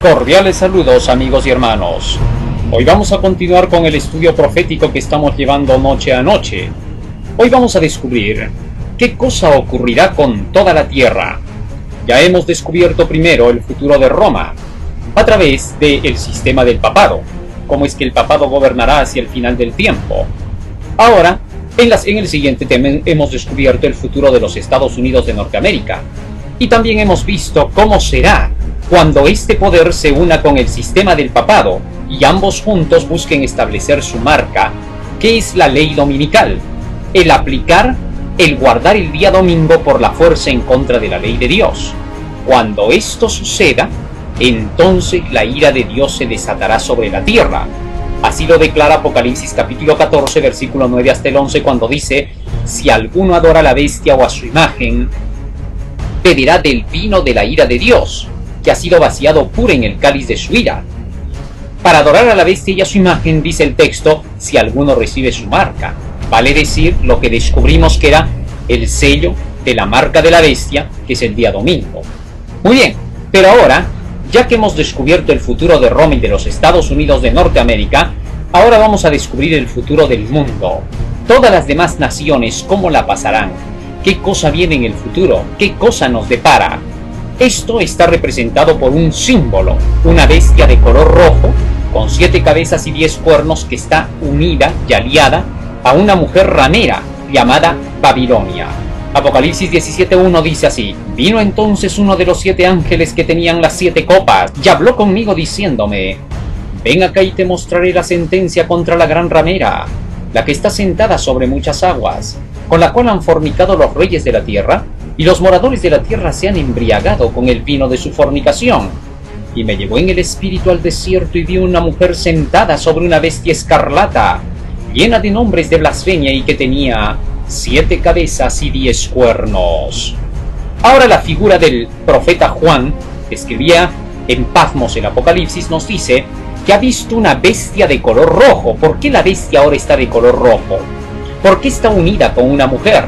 Cordiales saludos, amigos y hermanos. Hoy vamos a continuar con el estudio profético que estamos llevando noche a noche. Hoy vamos a descubrir qué cosa ocurrirá con toda la tierra. Ya hemos descubierto primero el futuro de Roma a través del sistema del papado, cómo es que el papado gobernará hacia el final del tiempo. Ahora, en el siguiente tema hemos descubierto el futuro de los Estados Unidos de Norteamérica y también hemos visto cómo será cuando este poder se una con el sistema del papado y ambos juntos busquen establecer su marca, que es la ley dominical, el guardar el día domingo por la fuerza en contra de la ley de Dios. Cuando esto suceda, entonces la ira de Dios se desatará sobre la tierra. Así lo declara Apocalipsis capítulo 14, versículo 9 hasta el 11, cuando dice: si alguno adora a la bestia o a su imagen, beberá del vino de la ira de Dios, que ha sido vaciado puro en el cáliz de su ira. Para adorar a la bestia y a su imagen, dice el texto, si alguno recibe su marca, vale decir lo que descubrimos que era el sello de la marca de la bestia, que es el día domingo. Muy bien, pero ahora, ya que hemos descubierto el futuro de Roma y de los Estados Unidos de Norteamérica, ahora vamos a descubrir el futuro del mundo. Todas las demás naciones, ¿cómo la pasarán? ¿Qué cosa viene en el futuro? ¿Qué cosa nos depara? Esto está representado por un símbolo, una bestia de color rojo, con 7 cabezas y 10 cuernos, que está unida y aliada a una mujer ramera llamada Babilonia. Apocalipsis 17:1 dice así: vino entonces uno de los 7 ángeles que tenían las 7 copas, y habló conmigo diciéndome: ven acá y te mostraré la sentencia contra la gran ramera, la que está sentada sobre muchas aguas, con la cual han fornicado los reyes de la tierra, y los moradores de la tierra se han embriagado con el vino de su fornicación. Y me llevó en el espíritu al desierto, y vi una mujer sentada sobre una bestia escarlata, llena de nombres de blasfemia, y que tenía 7 cabezas y 10 cuernos. Ahora la figura del profeta Juan, que escribía en Patmos el Apocalipsis, nos dice que ha visto una bestia de color rojo. ¿Por qué la bestia ahora está de color rojo? ¿Por qué está unida con una mujer?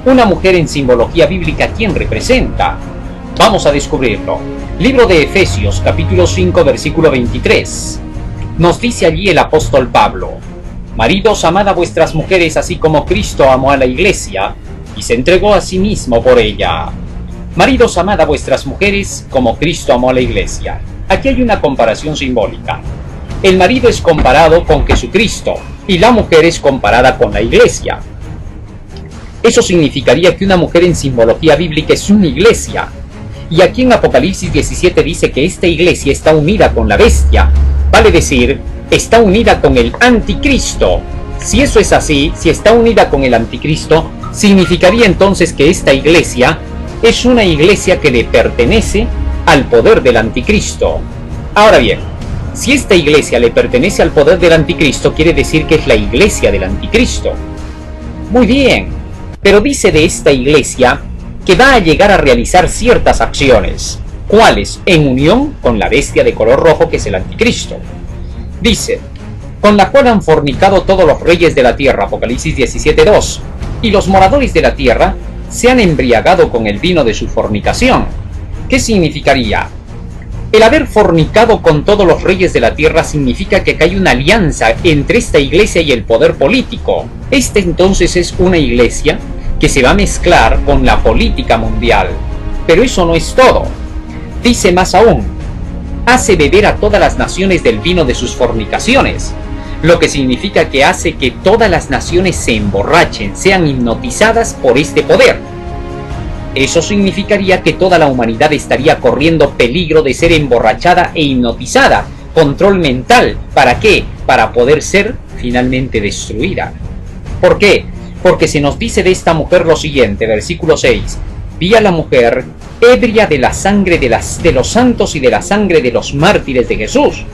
Una mujer en simbología bíblica, ¿quién representa? Vamos a descubrirlo. Libro de Efesios, capítulo 5, versículo 23. Nos dice allí el apóstol Pablo: maridos, amad a vuestras mujeres, así como Cristo amó a la iglesia, y se entregó a sí mismo por ella. Maridos, amad a vuestras mujeres, como Cristo amó a la iglesia. Aquí hay una comparación simbólica. El marido es comparado con Jesucristo, y la mujer es comparada con la iglesia. Eso significaría que una mujer en simbología bíblica es una iglesia. Y aquí en Apocalipsis 17 dice que esta iglesia está unida con la bestia. Vale decir, está unida con el anticristo. Si eso es así, si está unida con el anticristo, significaría entonces que esta iglesia es una iglesia que le pertenece al poder del anticristo. Ahora bien, si esta iglesia le pertenece al poder del anticristo, quiere decir que es la iglesia del anticristo. Muy bien. Pero dice de esta iglesia que va a llegar a realizar ciertas acciones. ¿Cuáles? En unión con la bestia de color rojo, que es el anticristo. Dice: con la cual han fornicado todos los reyes de la tierra, Apocalipsis 17:2, y los moradores de la tierra se han embriagado con el vino de su fornicación. ¿Qué significaría? El haber fornicado con todos los reyes de la tierra significa que hay una alianza entre esta iglesia y el poder político. Esta entonces es una iglesia que se va a mezclar con la política mundial. Pero eso no es todo. Dice más aún: hace beber a todas las naciones del vino de sus fornicaciones, lo que significa que hace que todas las naciones se emborrachen, sean hipnotizadas por este poder. Eso significaría que toda la humanidad estaría corriendo peligro de ser emborrachada e hipnotizada. Control mental. ¿Para qué? Para poder ser finalmente destruida. ¿Por qué? Porque se nos dice de esta mujer lo siguiente, versículo 6. Vi a la mujer ebria de la sangre de los santos y de la sangre de los mártires de Jesús.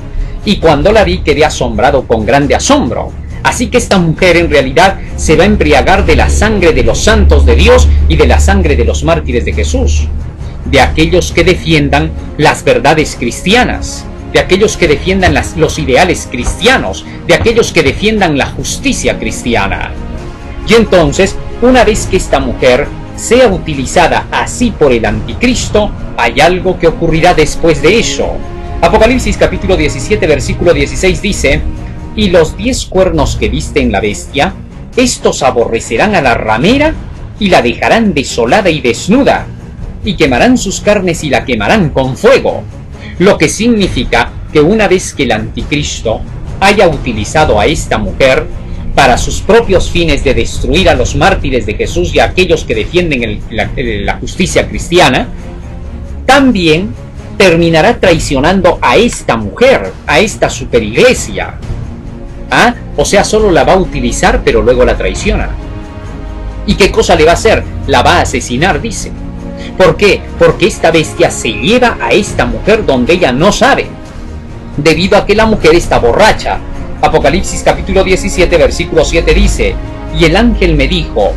Y cuando la vi quedé asombrado con grande asombro. Así que esta mujer en realidad se va a embriagar de la sangre de los santos de Dios y de la sangre de los mártires de Jesús, de aquellos que defiendan las verdades cristianas, de aquellos que defiendan los ideales cristianos, de aquellos que defiendan la justicia cristiana. Y entonces, una vez que esta mujer sea utilizada así por el anticristo, hay algo que ocurrirá después de eso. Apocalipsis capítulo 17 versículo 16 dice: y los 10 cuernos que viste en la bestia, estos aborrecerán a la ramera y la dejarán desolada y desnuda, y quemarán sus carnes y la quemarán con fuego. Lo que significa que una vez que el anticristo haya utilizado a esta mujer para sus propios fines de destruir a los mártires de Jesús y a aquellos que defienden la justicia cristiana, también terminará traicionando a esta mujer, a esta superiglesia. ¿Ah? O sea, solo la va a utilizar, pero luego la traiciona. ¿Y qué cosa le va a hacer? La va a asesinar, dice. ¿Por qué? Porque esta bestia se lleva a esta mujer donde ella no sabe, debido a que la mujer está borracha. Apocalipsis capítulo 17 versículo 7 dice: y el ángel me dijo: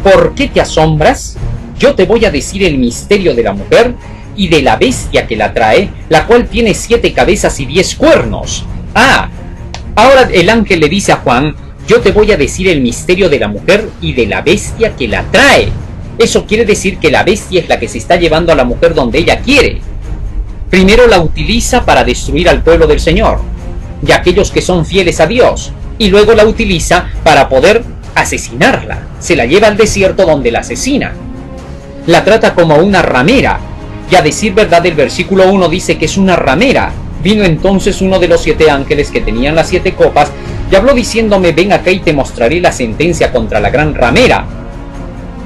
¿por qué te asombras? Yo te voy a decir el misterio de la mujer y de la bestia que la trae, la cual tiene 7 cabezas y 10 cuernos. Ahora el ángel le dice a Juan: yo te voy a decir el misterio de la mujer y de la bestia que la trae. Eso quiere decir que la bestia es la que se está llevando a la mujer donde ella quiere. Primero la utiliza para destruir al pueblo del Señor y a aquellos que son fieles a Dios, y luego la utiliza para poder asesinarla. Se la lleva al desierto donde la asesina. La trata como una ramera, y a decir verdad el versículo 1 dice que es una ramera. Vino entonces uno de los 7 ángeles que tenían las 7 copas y habló diciéndome: ven acá y te mostraré la sentencia contra la gran ramera.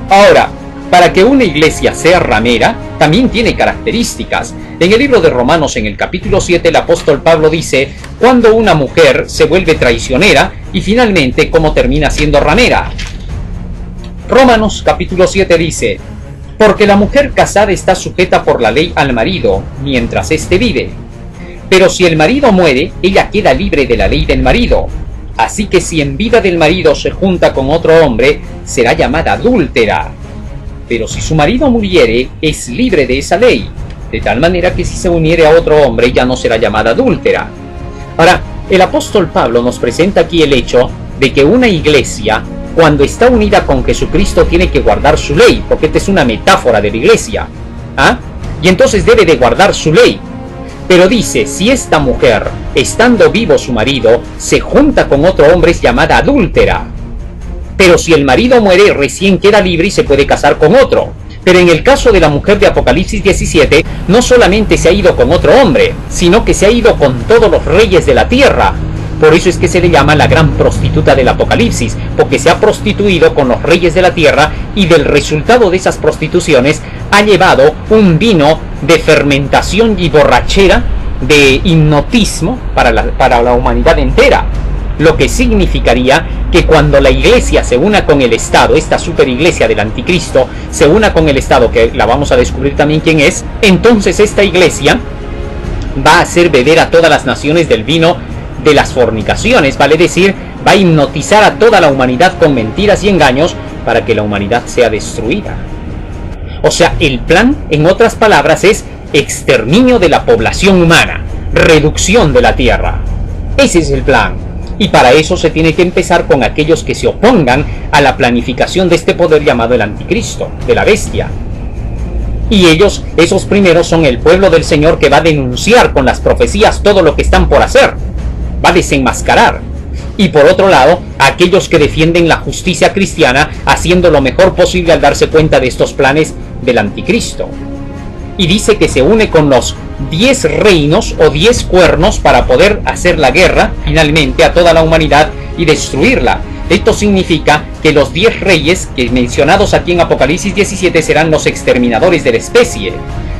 Ahora, para que una iglesia sea ramera, también tiene características. En el libro de Romanos, en el capítulo 7, el apóstol Pablo dice cuando una mujer se vuelve traicionera y finalmente cómo termina siendo ramera. Romanos capítulo 7 dice: porque la mujer casada está sujeta por la ley al marido, mientras éste vive. Pero si el marido muere, ella queda libre de la ley del marido. Así que si en vida del marido se junta con otro hombre, será llamada adúltera. Pero si su marido muriere, es libre de esa ley, de tal manera que si se uniere a otro hombre, ya no será llamada adúltera. Ahora, el apóstol Pablo nos presenta aquí el hecho de que una iglesia, cuando está unida con Jesucristo, tiene que guardar su ley, porque esta es una metáfora de la iglesia. Y entonces debe de guardar su ley. Pero dice, si esta mujer, estando vivo su marido, se junta con otro hombre, es llamada adúltera. Pero si el marido muere, recién queda libre y se puede casar con otro. Pero en el caso de la mujer de Apocalipsis 17, no solamente se ha ido con otro hombre, sino que se ha ido con todos los reyes de la tierra. Por eso es que se le llama la gran prostituta del Apocalipsis, porque se ha prostituido con los reyes de la tierra, y del resultado de esas prostituciones ha llevado un vino de fermentación y borrachera, de hipnotismo para la humanidad entera. Lo que significaría que cuando la iglesia se una con el Estado, esta superiglesia del anticristo, se una con el Estado, que la vamos a descubrir también quién es, entonces esta iglesia va a hacer beber a todas las naciones del vino de las fornicaciones, vale decir, va a hipnotizar a toda la humanidad con mentiras y engaños para que la humanidad sea destruida. O sea, el plan, en otras palabras, es exterminio de la población humana, reducción de la tierra. Ese es el plan. Y para eso se tiene que empezar con aquellos que se opongan a la planificación de este poder llamado el anticristo, de la bestia. Y ellos, esos primeros, son el pueblo del Señor, que va a denunciar con las profecías todo lo que están por hacer. Va a desenmascarar. Y por otro lado, aquellos que defienden la justicia cristiana, haciendo lo mejor posible al darse cuenta de estos planes del anticristo. Y dice que se une con los 10 reinos o 10 cuernos para poder hacer la guerra finalmente a toda la humanidad y destruirla. Esto significa que los 10 reyes que mencionados aquí en Apocalipsis 17 serán los exterminadores de la especie.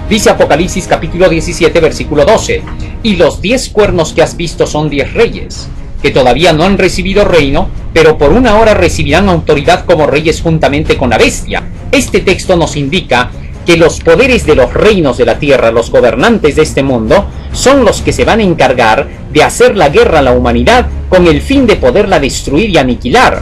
Dice Apocalipsis capítulo 17 versículo 12: y los 10 cuernos que has visto son 10 reyes, que todavía no han recibido reino, pero por una hora recibirán autoridad como reyes juntamente con la bestia. Este texto nos indica que los poderes de los reinos de la tierra, los gobernantes de este mundo, son los que se van a encargar de hacer la guerra a la humanidad con el fin de poderla destruir y aniquilar.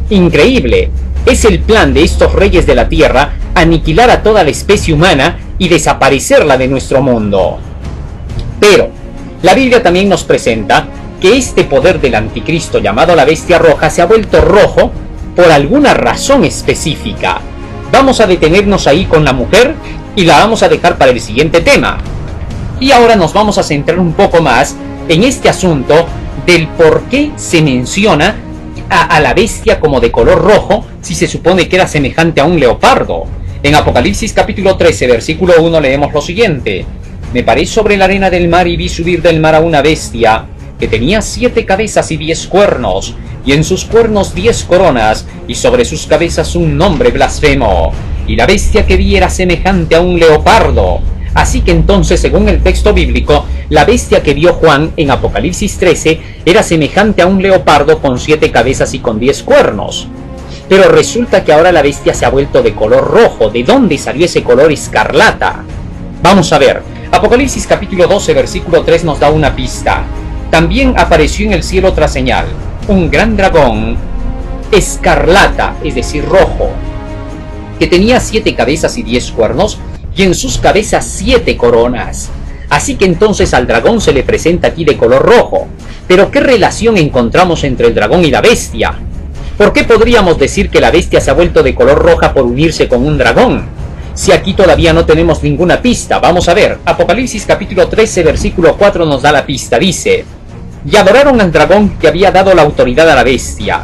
Increíble, es el plan de estos reyes de la tierra aniquilar a toda la especie humana y desaparecerla de nuestro mundo. Pero la Biblia también nos presenta que este poder del anticristo llamado la bestia roja se ha vuelto rojo por alguna razón específica. Vamos a detenernos ahí con la mujer y la vamos a dejar para el siguiente tema. Y ahora nos vamos a centrar un poco más en este asunto del por qué se menciona a la bestia como de color rojo si se supone que era semejante a un leopardo. En Apocalipsis capítulo 13, versículo 1 leemos lo siguiente: me paré sobre la arena del mar y vi subir del mar a una bestia que tenía 7 cabezas y 10 cuernos, y en sus cuernos 10 coronas, y sobre sus cabezas un nombre blasfemo. Y la bestia que vi era semejante a un leopardo. Así que entonces, según el texto bíblico, la bestia que vio Juan en Apocalipsis 13 era semejante a un leopardo con 7 cabezas y con 10 cuernos. Pero resulta que ahora la bestia se ha vuelto de color rojo. ¿De dónde salió ese color escarlata? Vamos a ver. Apocalipsis capítulo 12, versículo 3 nos da una pista. También apareció en el cielo otra señal, un gran dragón escarlata, es decir, rojo, que tenía 7 cabezas y 10 cuernos, y en sus cabezas 7 coronas. Así que entonces al dragón se le presenta aquí de color rojo. Pero ¿qué relación encontramos entre el dragón y la bestia? ¿Por qué podríamos decir que la bestia se ha vuelto de color roja por unirse con un dragón? Si aquí todavía no tenemos ninguna pista. Vamos a ver. Apocalipsis capítulo 13, versículo 4 nos da la pista. Dice: y adoraron al dragón que había dado la autoridad a la bestia.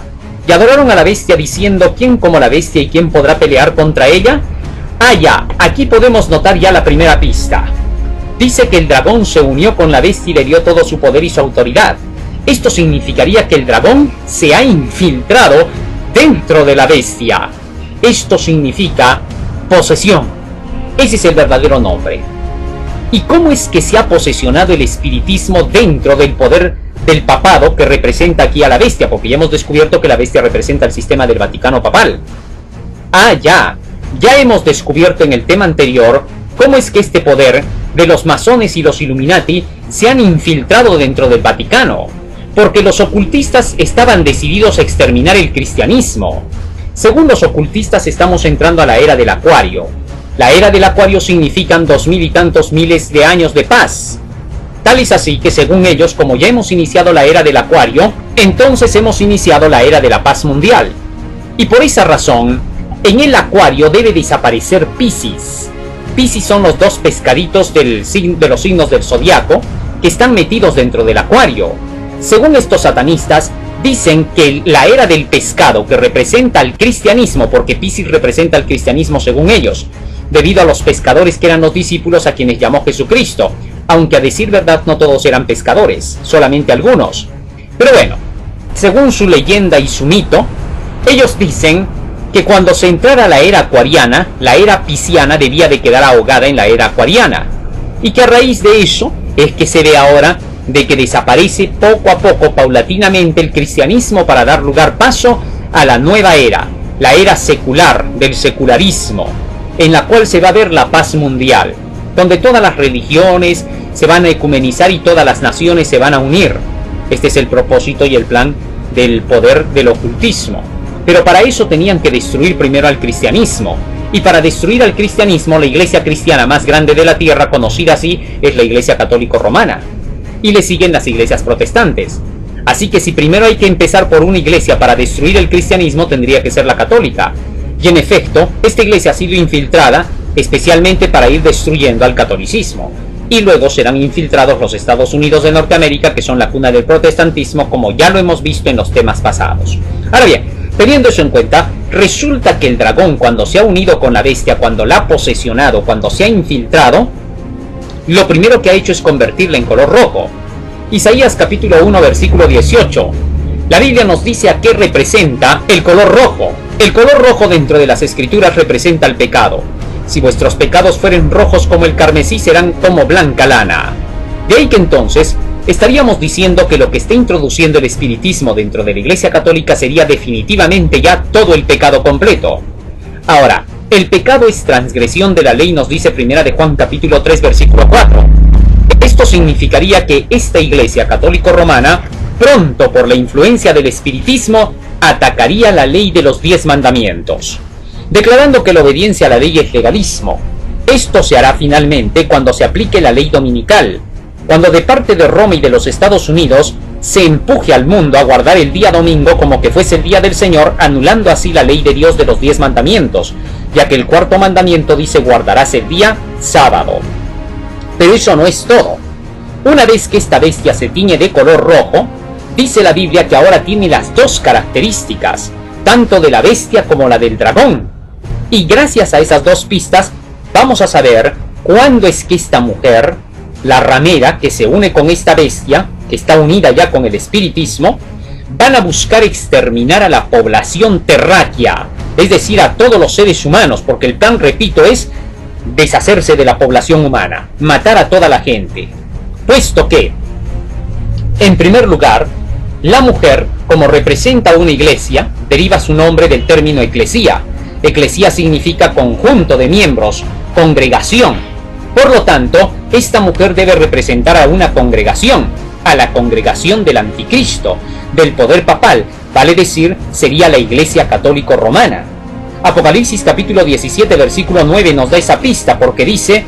Y adoraron a la bestia diciendo: ¿quién como la bestia y quién podrá pelear contra ella? Ah, ya, aquí podemos notar ya la primera pista. Dice que el dragón se unió con la bestia y le dio todo su poder y su autoridad. Esto significaría que el dragón se ha infiltrado dentro de la bestia. Esto significa posesión. Ese es el verdadero nombre. ¿Y cómo es que se ha posesionado el espiritismo dentro del poder del papado que representa aquí a la bestia? Porque ya hemos descubierto que la bestia representa el sistema del Vaticano papal. Ah, ya hemos descubierto en el tema anterior cómo es que este poder de los masones y los Illuminati se han infiltrado dentro del Vaticano, porque los ocultistas estaban decididos a exterminar el cristianismo. Según los ocultistas, estamos entrando a la era del Acuario. La era del Acuario significan 2000 y tantos miles de años de paz. Tal es así que según ellos, como ya hemos iniciado la era del Acuario, entonces hemos iniciado la era de la paz mundial. Y por esa razón, en el Acuario debe desaparecer Piscis. Piscis son los 2 pescaditos de los signos del zodiaco que están metidos dentro del Acuario. Según estos satanistas, dicen que la era del pescado, que representa al cristianismo, porque Piscis representa al cristianismo según ellos, debido a los pescadores que eran los discípulos a quienes llamó Jesucristo, aunque a decir verdad no todos eran pescadores, solamente algunos. Pero bueno, según su leyenda y su mito, ellos dicen que cuando se entrara la era acuariana, la era pisciana debía de quedar ahogada en la era acuariana, y que a raíz de eso es que se ve ahora de que desaparece poco a poco, paulatinamente, el cristianismo para dar paso a la nueva era, la era secular, del secularismo, en la cual se va a ver la paz mundial, donde todas las religiones se van a ecumenizar y todas las naciones se van a unir. Este es el propósito y el plan del poder del ocultismo. Pero para eso tenían que destruir primero al cristianismo. Y para destruir al cristianismo, la iglesia cristiana más grande de la tierra, conocida así, es la iglesia católico romana. Y le siguen las iglesias protestantes. Así que si primero hay que empezar por una iglesia para destruir el cristianismo, tendría que ser la católica. Y en efecto, esta iglesia ha sido infiltrada especialmente para ir destruyendo al catolicismo. Y luego serán infiltrados los Estados Unidos de Norteamérica, que son la cuna del protestantismo, como ya lo hemos visto en los temas pasados. Ahora bien, teniendo eso en cuenta, resulta que el dragón, cuando se ha unido con la bestia, cuando la ha posesionado, cuando se ha infiltrado, lo primero que ha hecho es convertirla en color rojo. Isaías capítulo 1, versículo 18. La Biblia nos dice a qué representa el color rojo. El color rojo dentro de las Escrituras representa el pecado. Si vuestros pecados fueren rojos como el carmesí, serán como blanca lana. De ahí que entonces estaríamos diciendo que lo que está introduciendo el espiritismo dentro de la Iglesia Católica sería definitivamente ya todo el pecado completo. Ahora, el pecado es transgresión de la ley, nos dice Primera de Juan capítulo 3, versículo 4. Esto significaría que esta Iglesia Católico Romana, pronto por la influencia del espiritismo, atacaría la ley de los 10 mandamientos, declarando que la obediencia a la ley es legalismo. Esto se hará finalmente cuando se aplique la ley dominical, cuando de parte de Roma y de los Estados Unidos se empuje al mundo a guardar el día domingo como que fuese el día del Señor, anulando así la ley de Dios de los 10 mandamientos, ya que el 4.º mandamiento dice: guardarás el día sábado. Pero eso no es todo. Una vez que esta bestia se tiñe de color rojo, dice la Biblia que ahora tiene las dos características, tanto de la bestia como la del dragón. Y gracias a esas dos pistas, vamos a saber cuándo es que esta mujer, la ramera que se une con esta bestia, que está unida ya con el espiritismo, van a buscar exterminar a la población terráquea, es decir, a todos los seres humanos, porque el plan, repito, es deshacerse de la población humana, matar a toda la gente. Puesto que, en primer lugar, la mujer, como representa una iglesia, deriva su nombre del término eclesía. Eclesía significa conjunto de miembros, congregación. Por lo tanto, esta mujer debe representar a una congregación, a la congregación del anticristo, del poder papal, vale decir, sería la Iglesia Católico Romana. Apocalipsis capítulo 17, versículo 9 nos da esa pista, porque dice: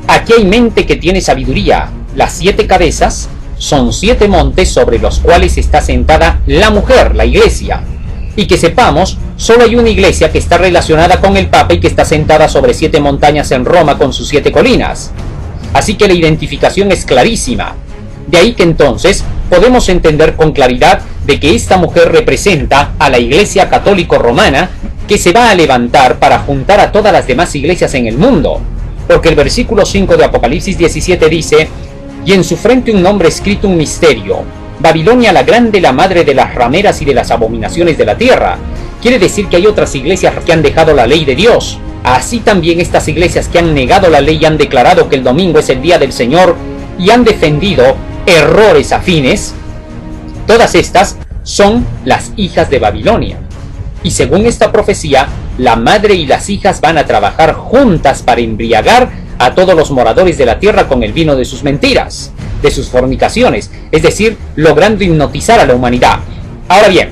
aquí hay mente que tiene sabiduría, las 7 cabezas son 7 montes sobre los cuales está sentada la mujer, la iglesia. Y que sepamos, solo hay una iglesia que está relacionada con el Papa y que está sentada sobre 7 montañas en Roma con sus 7 colinas. Así que la identificación es clarísima. De ahí que entonces podemos entender con claridad de que esta mujer representa a la Iglesia Católico Romana, que se va a levantar para juntar a todas las demás iglesias en el mundo. Porque el versículo 5 de Apocalipsis 17 dice: y en su frente un nombre escrito, un misterio: Babilonia la grande, la madre de las rameras y de las abominaciones de la tierra. Quiere decir que hay otras iglesias que han dejado la ley de Dios. Así también estas iglesias que han negado la ley y han declarado que el domingo es el día del Señor y han defendido errores afines, todas estas son las hijas de Babilonia. Y según esta profecía, la madre y las hijas van a trabajar juntas para embriagar a todos los moradores de la tierra con el vino de sus mentiras, de sus fornicaciones, es decir, logrando hipnotizar a la humanidad. Ahora bien,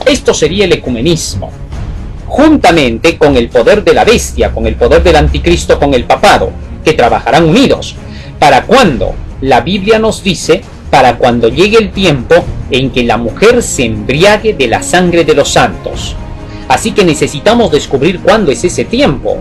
esto sería el ecumenismo, juntamente con el poder de la bestia, con el poder del anticristo, con el papado, que trabajarán unidos. ¿Para cuándo? La Biblia nos dice: para cuando llegue el tiempo en que la mujer se embriague de la sangre de los santos. Así que necesitamos descubrir cuándo es ese tiempo.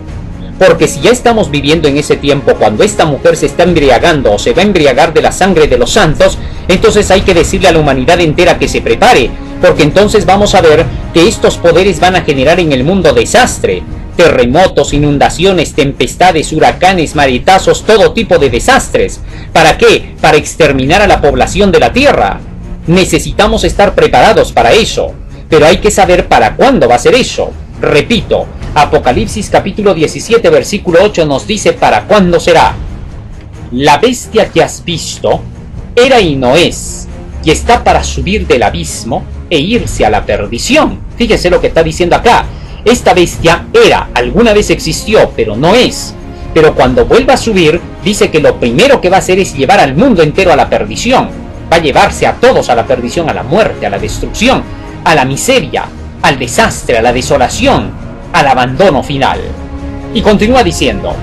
Porque si ya estamos viviendo en ese tiempo, cuando esta mujer se está embriagando o se va a embriagar de la sangre de los santos, entonces hay que decirle a la humanidad entera que se prepare, porque entonces vamos a ver que estos poderes van a generar en el mundo desastre, terremotos, inundaciones, tempestades, huracanes, maretazos, todo tipo de desastres. ¿Para qué? Para exterminar a la población de la tierra. Necesitamos estar preparados para eso, pero hay que saber para cuándo va a ser eso. Repito, Apocalipsis capítulo 17 versículo 8 nos dice para cuándo será. La bestia que has visto era y no es, y está para subir del abismo e irse a la perdición. Fíjese lo que está diciendo acá. Esta bestia era, alguna vez existió, pero no es. Pero cuando vuelva a subir, dice que lo primero que va a hacer es llevar al mundo entero a la perdición. Va a llevarse a todos a la perdición, a la muerte, a la destrucción, a la miseria, al desastre, a la desolación, al abandono final. Y continúa diciendo: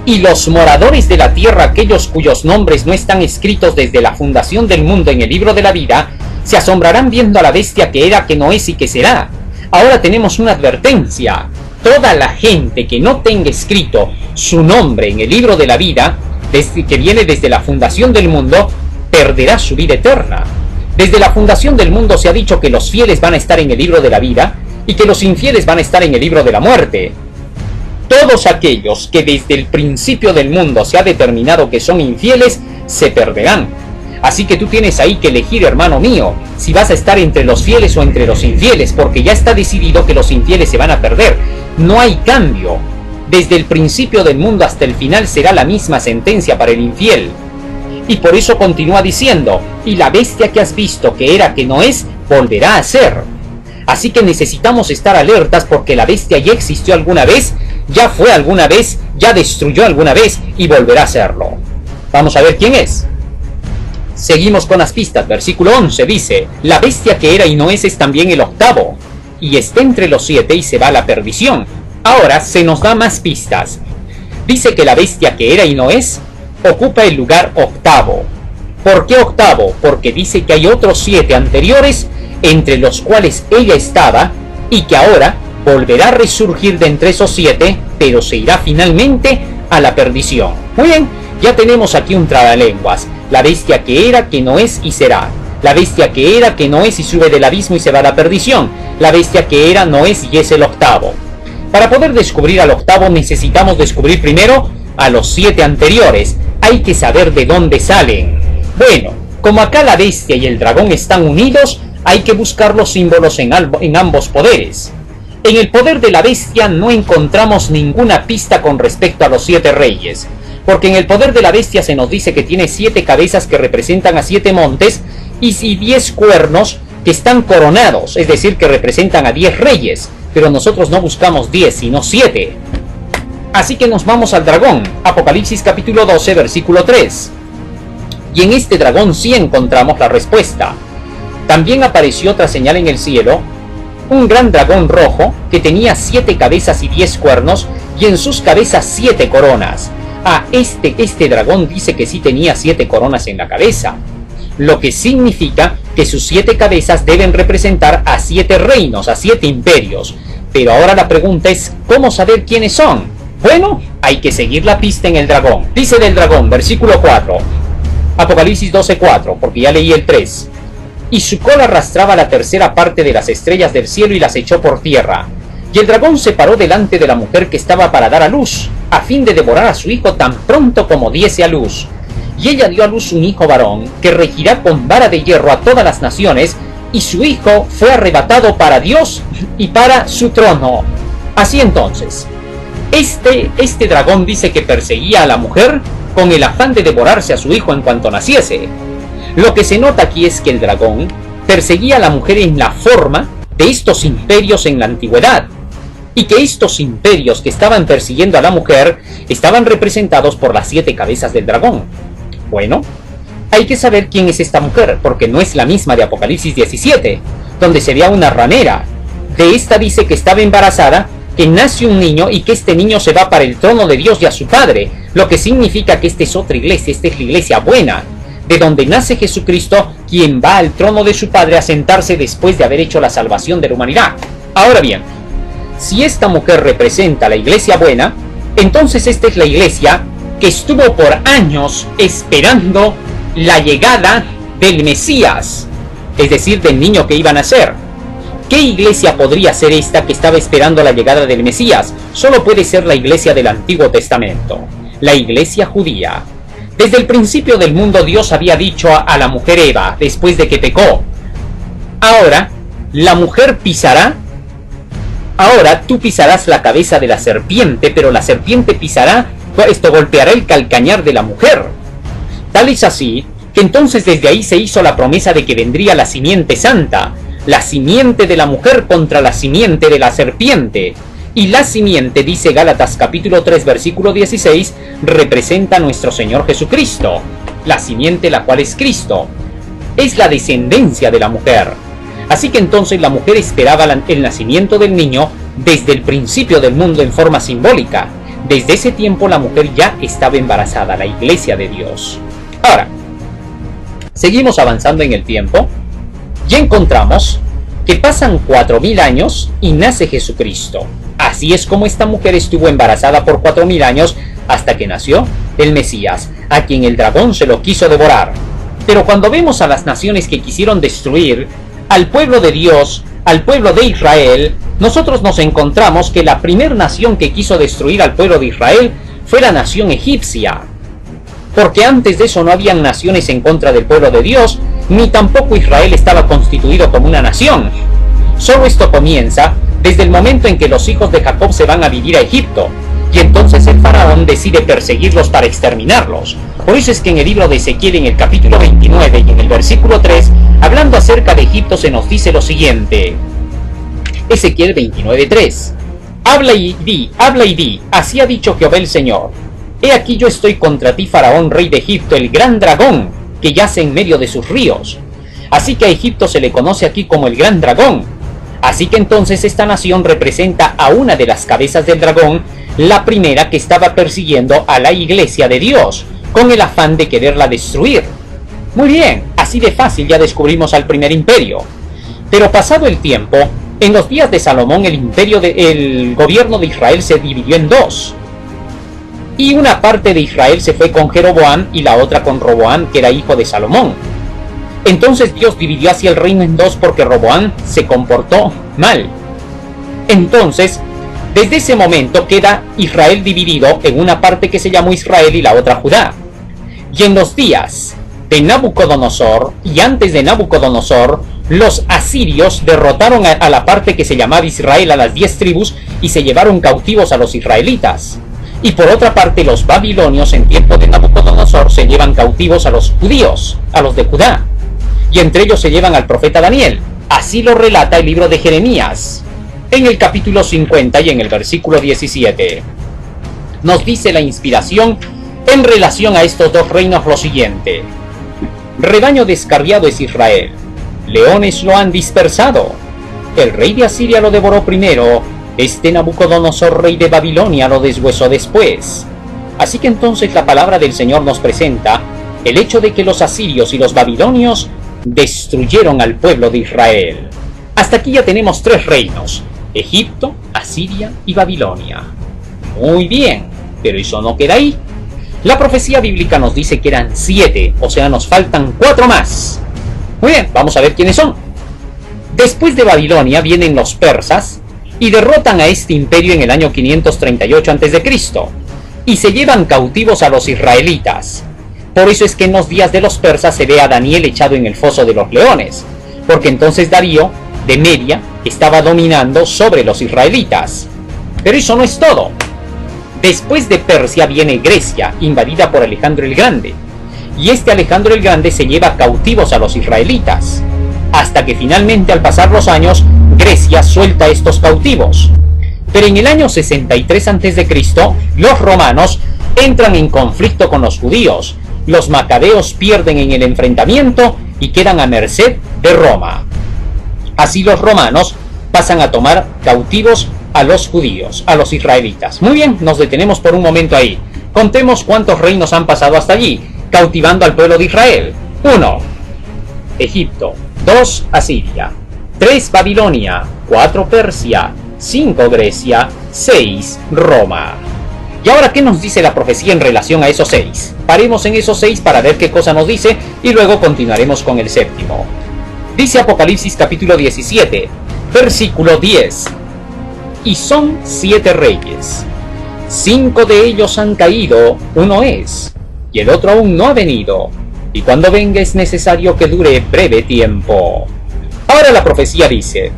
y los moradores de la tierra, aquellos cuyos nombres no están escritos desde la fundación del mundo en el libro de la vida, se asombrarán viendo a la bestia que era, que no es y que será. Ahora tenemos una advertencia: toda la gente que no tenga escrito su nombre en el libro de la vida, que viene desde la fundación del mundo, perderá su vida eterna. Desde la fundación del mundo se ha dicho que los fieles van a estar en el libro de la vida y que los infieles van a estar en el libro de la muerte. Todos aquellos que desde el principio del mundo se ha determinado que son infieles, se perderán. Así que tú tienes ahí que elegir, hermano mío, si vas a estar entre los fieles o entre los infieles, porque ya está decidido que los infieles se van a perder. No hay cambio. Desde el principio del mundo hasta el final será la misma sentencia para el infiel. Y por eso continúa diciendo: y la bestia que has visto, que era, que no es, volverá a ser. Así que necesitamos estar alertas, porque la bestia ya existió alguna vez, ya fue alguna vez, ya destruyó alguna vez y volverá a serlo. Vamos a ver quién es. Seguimos con las pistas. Versículo 11 dice: la bestia que era y no es también el octavo, y está entre los 7 y se va a la perdición. Ahora se nos da más pistas. Dice que la bestia que era y no es ocupa el lugar octavo. ¿Por qué octavo? Porque dice que hay otros 7 anteriores, entre los cuales ella estaba, y que ahora volverá a resurgir de entre esos 7, pero se irá finalmente a la perdición. Muy bien, ya tenemos aquí un trabalenguas. La bestia que era, que no es y será. La bestia que era, que no es y sube del abismo y se va a la perdición. La bestia que era, no es y es el octavo. Para poder descubrir al octavo necesitamos descubrir primero a los 7 anteriores. Hay que saber de dónde salen. Bueno, como acá la bestia y el dragón están unidos, hay que buscar los símbolos en ambos poderes. En el poder de la bestia no encontramos ninguna pista con respecto a los 7 reyes, porque en el poder de la bestia se nos dice que tiene 7 cabezas que representan a 7 montes y 10 cuernos que están coronados, es decir, que representan a 10 reyes, pero nosotros no buscamos 10, sino 7. Así que nos vamos al dragón, Apocalipsis capítulo 12, versículo 3. Y en este dragón sí encontramos la respuesta. También apareció otra señal en el cielo, un gran dragón rojo que tenía 7 cabezas y 10 cuernos, y en sus cabezas 7 coronas. Este dragón dice que sí tenía 7 coronas en la cabeza, lo que significa que sus 7 cabezas deben representar a 7 reinos, a 7 imperios. Pero ahora la pregunta es, ¿cómo saber quiénes son? Bueno, hay que seguir la pista en el dragón. Dice del dragón, versículo 4, Apocalipsis 12:4, porque ya leí el 3. Y su cola arrastraba la tercera parte de las estrellas del cielo y las echó por tierra. Y el dragón se paró delante de la mujer que estaba para dar a luz, a fin de devorar a su hijo tan pronto como diese a luz. Y ella dio a luz un hijo varón, que regirá con vara de hierro a todas las naciones, y su hijo fue arrebatado para Dios y para su trono. Así entonces, este dragón dice que perseguía a la mujer con el afán de devorarse a su hijo en cuanto naciese. Lo que se nota aquí es que el dragón perseguía a la mujer en la forma de estos imperios en la antigüedad, y que estos imperios que estaban persiguiendo a la mujer estaban representados por las 7 cabezas del dragón. Bueno, hay que saber quién es esta mujer, porque no es la misma de Apocalipsis 17, donde se ve a una ramera. De esta dice que estaba embarazada, que nace un niño y que este niño se va para el trono de Dios y a su Padre, lo que significa que esta es otra iglesia, esta es la iglesia buena, de donde nace Jesucristo, quien va al trono de su Padre a sentarse después de haber hecho la salvación de la humanidad. Ahora bien, si esta mujer representa a la iglesia buena, entonces esta es la iglesia que estuvo por años esperando la llegada del Mesías, es decir, del niño que iba a nacer. ¿Qué iglesia podría ser esta que estaba esperando la llegada del Mesías? Solo puede ser la iglesia del Antiguo Testamento, la iglesia judía. Desde el principio del mundo Dios había dicho a la mujer Eva, después de que pecó, ahora la mujer pisará, ahora tú pisarás la cabeza de la serpiente, pero la serpiente golpeará el calcañar de la mujer. Tal es así, que entonces desde ahí se hizo la promesa de que vendría la simiente santa, la simiente de la mujer contra la simiente de la serpiente. Y la simiente, dice Gálatas capítulo 3 versículo 16, representa a nuestro Señor Jesucristo. La simiente, la cual es Cristo, es la descendencia de la mujer. Así que entonces la mujer esperaba el nacimiento del niño desde el principio del mundo en forma simbólica. Desde ese tiempo la mujer ya estaba embarazada, la iglesia de Dios. Ahora, seguimos avanzando en el tiempo y encontramos que pasan 4000 años y nace Jesucristo. Así es como esta mujer estuvo embarazada por 4000 años hasta que nació el Mesías, a quien el dragón se lo quiso devorar. Pero cuando vemos a las naciones que quisieron destruir al pueblo de Dios, al pueblo de Israel, nosotros nos encontramos que la primera nación que quiso destruir al pueblo de Israel fue la nación egipcia. Porque antes de eso no habían naciones en contra del pueblo de Dios, ni tampoco Israel estaba constituido como una nación. Solo esto comienza desde el momento en que los hijos de Jacob se van a vivir a Egipto, y entonces el faraón decide perseguirlos para exterminarlos. Por eso es que en el libro de Ezequiel, en el capítulo 29 y en el versículo 3, hablando acerca de Egipto, se nos dice lo siguiente. Ezequiel 29:3. Habla y di, así ha dicho Jehová el Señor. He aquí yo estoy contra ti, Faraón, rey de Egipto, el gran dragón, que yace en medio de sus ríos. Así que a Egipto se le conoce aquí como el gran dragón. Así que entonces esta nación representa a una de las cabezas del dragón, la primera que estaba persiguiendo a la iglesia de Dios, con el afán de quererla destruir. Muy bien, así de fácil ya descubrimos al primer imperio. Pero pasado el tiempo, en los días de Salomón el gobierno de Israel se dividió en dos. y una parte de Israel se fue con Jeroboam y la otra con Roboam, que era hijo de Salomón. Entonces Dios dividió así el reino en dos porque Roboam se comportó mal. Entonces, desde ese momento queda Israel dividido en una parte que se llamó Israel y la otra Judá. Y en los días de Nabucodonosor y antes de Nabucodonosor, los asirios derrotaron a la parte que se llamaba Israel, a las 10 tribus, y se llevaron cautivos a los israelitas. Y por otra parte, los babilonios en tiempo de Nabucodonosor se llevan cautivos a los judíos, a los de Judá. Y entre ellos se llevan al profeta Daniel. Así lo relata el libro de Jeremías, en el capítulo 50 y en el versículo 17. Nos dice la inspiración en relación a estos dos reinos lo siguiente: rebaño descarriado es Israel, leones lo han dispersado, el rey de Asiria lo devoró primero, este Nabucodonosor rey de Babilonia lo deshuesó después. Así que entonces la palabra del Señor nos presenta el hecho de que los asirios y los babilonios destruyeron al pueblo de Israel. Hasta aquí ya tenemos tres reinos: Egipto, Asiria y Babilonia. Muy bien, pero eso no queda ahí. La profecía bíblica nos dice que eran 7, o sea, nos faltan 4 más. Muy bien, vamos a ver quiénes son. Después de Babilonia vienen los persas y derrotan a este imperio en el año 538 a.C. y se llevan cautivos a los israelitas. Por eso es que en los días de los persas se ve a Daniel echado en el foso de los leones, porque entonces Darío de Media estaba dominando sobre los israelitas. Pero eso no es todo. Después de Persia viene Grecia, invadida por Alejandro el Grande, y este Alejandro el Grande se lleva cautivos a los israelitas, hasta que finalmente, al pasar los años, Grecia suelta a estos cautivos. Pero en el año 63 a.C., los romanos entran en conflicto con los judíos. Los macabeos pierden en el enfrentamiento y quedan a merced de Roma. Así los romanos pasan a tomar cautivos a los judíos, a los israelitas. Muy bien, nos detenemos por un momento ahí. Contemos cuántos reinos han pasado hasta allí, cautivando al pueblo de Israel. 1. Egipto. 2. Asiria. 3. Babilonia. 4. Persia. 5. Grecia. 6. Roma. Y ahora, ¿qué nos dice la profecía en relación a esos 6? Paremos en esos 6 para ver qué cosa nos dice y luego continuaremos con el séptimo. Dice Apocalipsis capítulo 17, versículo 10. Y son 7 reyes. 5 de ellos han caído, uno es, y el otro aún no ha venido, y cuando venga es necesario que dure breve tiempo. Ahora la profecía dice: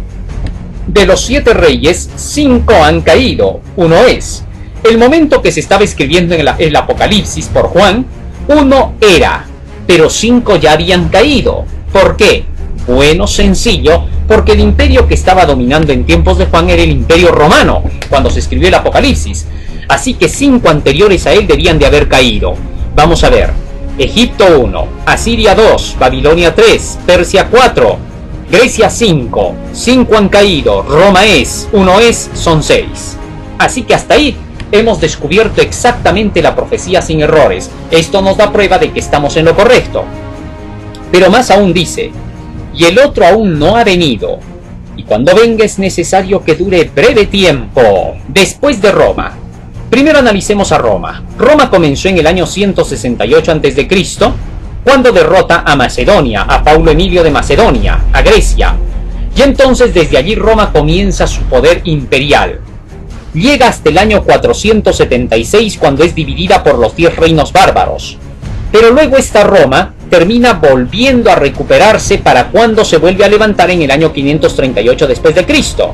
de los 7 reyes, 5 han caído, uno es. El momento que se estaba escribiendo en el Apocalipsis por Juan, 1 era, pero 5 ya habían caído. ¿Por qué? Bueno, sencillo, porque el imperio que estaba dominando en tiempos de Juan era el imperio romano, cuando se escribió el Apocalipsis. Así que 5 anteriores a él debían de haber caído. Vamos a ver: Egipto 1, Asiria 2, Babilonia 3, Persia 4, Grecia 5, 5 han caído, Roma es, 1 es, son 6. Así que hasta ahí hemos descubierto exactamente la profecía sin errores. Esto nos da prueba de que estamos en lo correcto. Pero más aún dice: y el otro aún no ha venido, y cuando venga es necesario que dure breve tiempo. Después de Roma. Primero analicemos a Roma. Roma comenzó en el año 168 a.C., cuando derrota a Macedonia, a Paulo Emilio de Macedonia, a Grecia. Y entonces desde allí Roma comienza su poder imperial. Llega hasta el año 476, cuando es dividida por los 10 reinos bárbaros. Pero luego esta Roma termina volviendo a recuperarse para cuando se vuelve a levantar en el año 538 después de Cristo.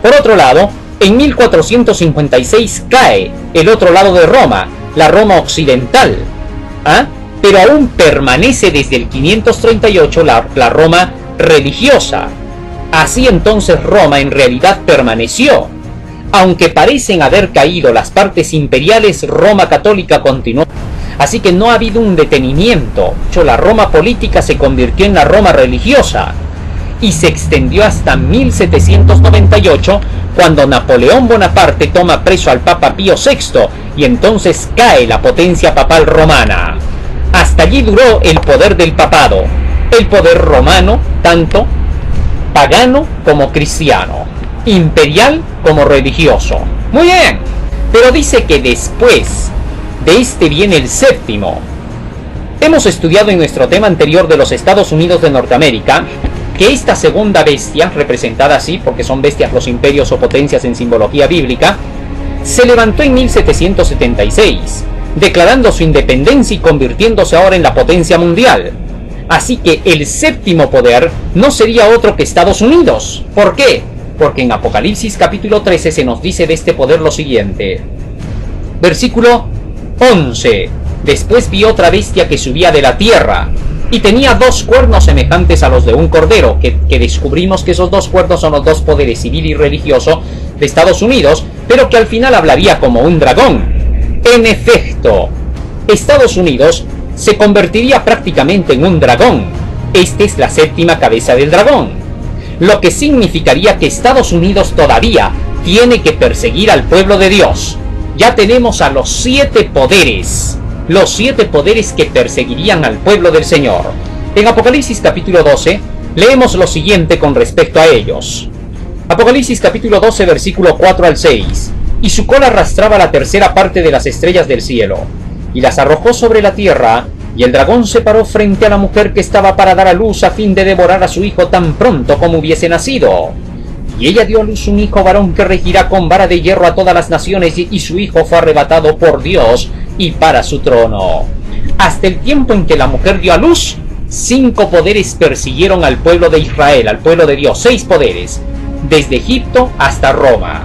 Por otro lado, en 1456 cae el otro lado de Roma, la Roma occidental. Pero aún permanece desde el 538 la Roma religiosa. Así entonces Roma en realidad permaneció. Aunque parecen haber caído las partes imperiales, Roma católica continuó. Así que no ha habido un detenimiento. De hecho, la Roma política se convirtió en la Roma religiosa y se extendió hasta 1798, cuando Napoleón Bonaparte toma preso al Papa Pío VI y entonces cae la potencia papal romana. Hasta allí duró el poder del papado, el poder romano, tanto pagano como cristiano, imperial como religioso. Muy bien, pero dice que después De este viene el séptimo. Hemos estudiado en nuestro tema anterior de los Estados Unidos de Norteamérica que esta segunda bestia, representada así porque son bestias los imperios o potencias en simbología bíblica, se levantó en 1776, declarando su independencia y convirtiéndose ahora en la potencia mundial. Así que el séptimo poder no sería otro que Estados Unidos. ¿Por qué? Porque en Apocalipsis capítulo 13 se nos dice de este poder lo siguiente. Versículo 11. Después vi otra bestia que subía de la tierra, y tenía 2 cuernos semejantes a los de un cordero, que descubrimos que esos 2 cuernos son los 2 poderes civil y religioso de Estados Unidos, pero que al final hablaría como un dragón. En efecto, Estados Unidos se convertiría prácticamente en un dragón. Esta es la 7ª cabeza del dragón, lo que significaría que Estados Unidos todavía tiene que perseguir al pueblo de Dios. Ya tenemos a los 7 poderes. Los 7 poderes que perseguirían al pueblo del Señor. En Apocalipsis capítulo 12 leemos lo siguiente con respecto a ellos. Apocalipsis capítulo 12 versículo 4 al 6. Y su cola arrastraba la 3ª parte de las estrellas del cielo, y las arrojó sobre la tierra, y el dragón se paró frente a la mujer que estaba para dar a luz a fin de devorar a su hijo tan pronto como hubiese nacido. Y ella dio a luz un hijo varón que regirá con vara de hierro a todas las naciones, y su hijo fue arrebatado por Dios y para su trono. Hasta el tiempo en que la mujer dio a luz, 5 poderes persiguieron al pueblo de Israel, al pueblo de Dios. 6 poderes, desde Egipto hasta Roma.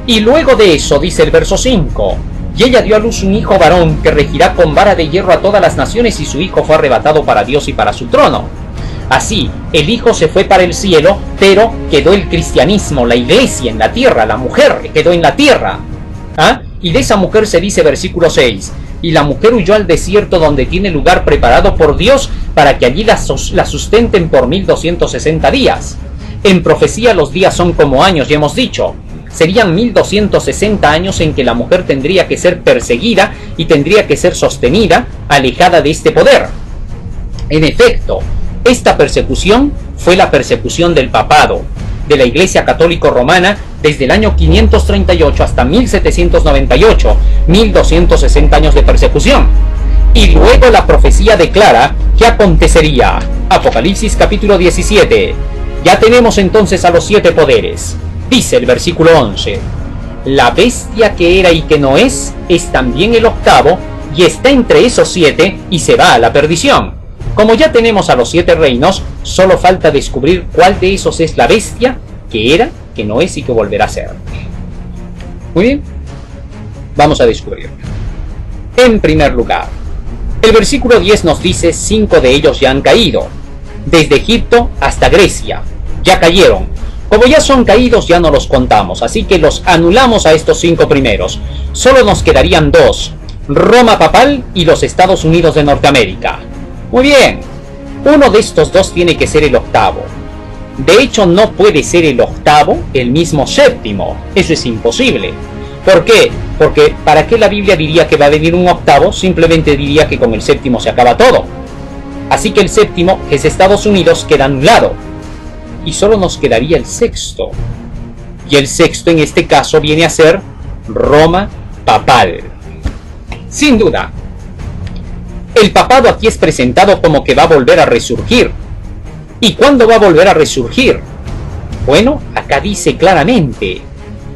Y luego de eso dice el verso 5, y ella dio a luz un hijo varón que regirá con vara de hierro a todas las naciones, y su hijo fue arrebatado para Dios y para su trono. Así, el hijo se fue para el cielo, pero quedó el cristianismo, la iglesia en la tierra, la mujer quedó en la tierra. ¿Ah? Y de esa mujer se dice versículo 6, y la mujer huyó al desierto donde tiene lugar preparado por Dios para que allí la sustenten por 1260 días. En profecía los días son como años, ya hemos dicho. Serían 1260 años en que la mujer tendría que ser perseguida y tendría que ser sostenida, alejada de este poder. En efecto, esta persecución fue la persecución del papado, de la Iglesia Católica Romana, desde el año 538 hasta 1798, 1260 años de persecución. Y luego la profecía declara que acontecería. Apocalipsis capítulo 17. Ya tenemos entonces a los 7 poderes. Dice el versículo 11, la bestia que era y que no es también el 8º, y está entre esos 7 y se va a la perdición. Como ya tenemos a los 7 reinos, solo falta descubrir cuál de esos es la bestia que era, que no es y que volverá a ser. Muy bien, vamos a descubrirlo. En primer lugar, el versículo 10 nos dice 5 de ellos ya han caído, desde Egipto hasta Grecia, ya cayeron. Como ya son caídos, ya no los contamos, así que los anulamos a estos 5 primeros. Solo nos quedarían 2, Roma papal y los Estados Unidos de Norteamérica. Muy bien, uno de estos 2 tiene que ser el 8º. De hecho, no puede ser el 8º el mismo 7º, eso es imposible. ¿Por qué? Porque ¿para qué la Biblia diría que va a venir un 8º? Simplemente diría que con el 7º se acaba todo. Así que el 7º, que es Estados Unidos, queda anulado. Y solo nos quedaría el 6º. Y el 6º en este caso viene a ser Roma papal. Sin duda, el papado aquí es presentado como que va a volver a resurgir. ¿Y cuándo va a volver a resurgir? Bueno, acá dice claramente,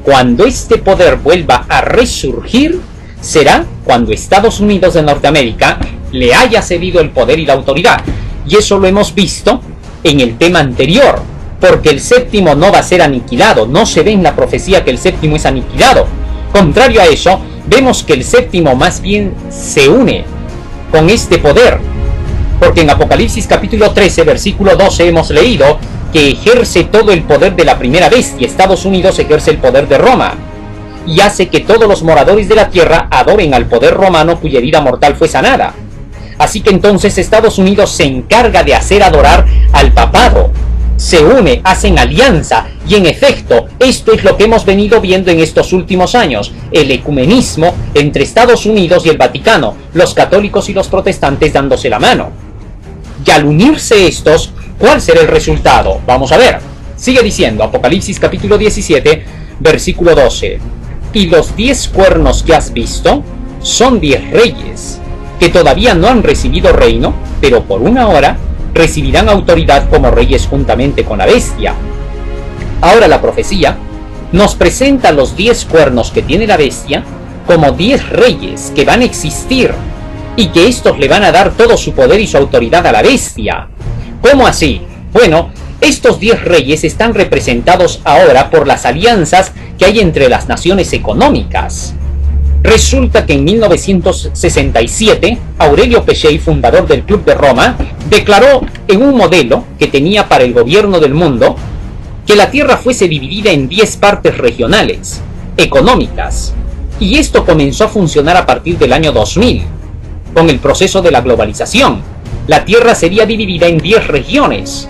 cuando este poder vuelva a resurgir, será cuando Estados Unidos de Norteamérica le haya cedido el poder y la autoridad. Y eso lo hemos visto en el tema anterior, porque el 7º no va a ser aniquilado, no se ve en la profecía que el 7º es aniquilado. Contrario a eso, vemos que el 7º más bien se une con este poder, porque en Apocalipsis capítulo 13 versículo 12 hemos leído que ejerce todo el poder de la primera bestia. Estados Unidos ejerce el poder de Roma y hace que todos los moradores de la tierra adoren al poder romano cuya herida mortal fue sanada. Así que entonces Estados Unidos se encarga de hacer adorar al papado, se une, hacen alianza, y en efecto, esto es lo que hemos venido viendo en estos últimos años, el ecumenismo entre Estados Unidos y el Vaticano, los católicos y los protestantes dándose la mano. Y al unirse estos, ¿cuál será el resultado? Vamos a ver. Sigue diciendo, Apocalipsis capítulo 17, versículo 12. Y los 10 cuernos que has visto son 10 reyes, que todavía no han recibido reino, pero por una hora recibirán autoridad como reyes juntamente con la bestia. Ahora la profecía nos presenta los 10 cuernos que tiene la bestia como 10 reyes que van a existir y que estos le van a dar todo su poder y su autoridad a la bestia. ¿Cómo así? Bueno, estos 10 reyes están representados ahora por las alianzas que hay entre las naciones económicas. Resulta que en 1967, Aurelio Pechey, fundador del Club de Roma, declaró en un modelo que tenía para el gobierno del mundo que la Tierra fuese dividida en 10 partes regionales, económicas, y esto comenzó a funcionar a partir del año 2000, con el proceso de la globalización. La Tierra sería dividida en 10 regiones